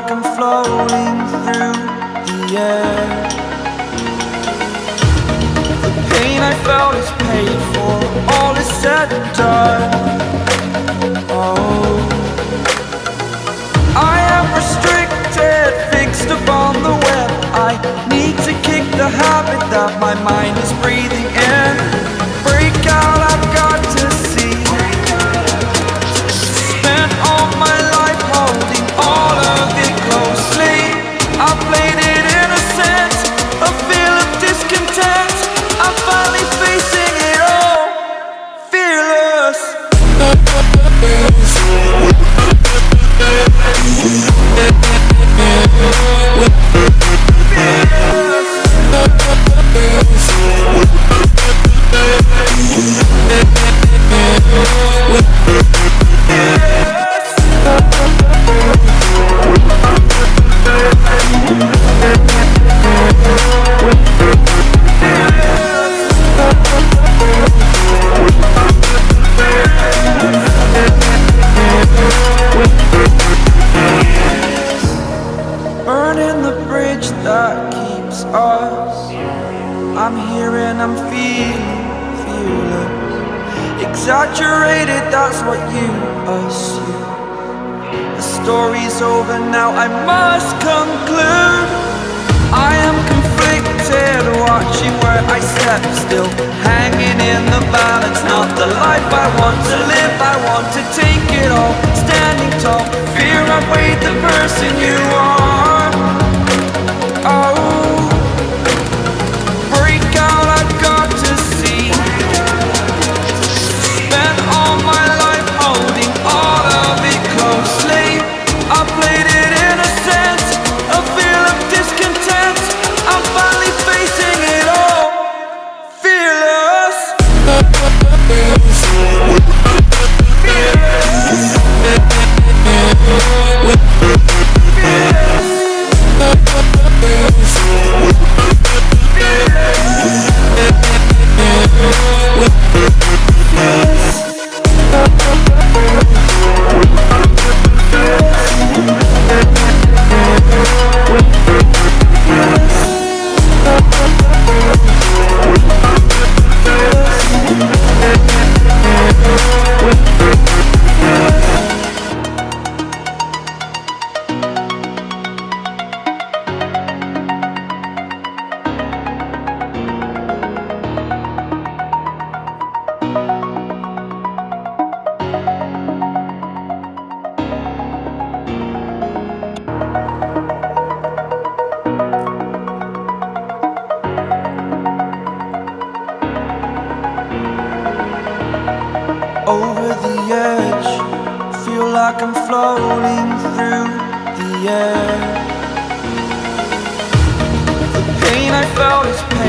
like I'm floating through the air. The pain I felt is paid for, all is said and done. Oh, I am restricted, fixed upon the web. I need to kick the habit that my mind is breathing in. Break out, I've got to see. Spent all my life holding all of it closely. I played it innocent, a feel of discontent. I'm finally facing it all, fearless. Burning the bridge that keeps us. I'm here and I'm feeling fearless. Exaggerated, that's what you assume. The story's over now, I must conclude. I am conflicted, watching where I step still, hanging in the balance. Not the life I want to live, I want to take it all. Standing tall, fear outweighed the person you are. Oh, break out, I've got to see. Spent all my life holding all of it closely. I played it innocent, a feel of discontent. I'm finally facing it all, fearless. Over the edge, feel like I'm floating through the air. The pain I felt is pain.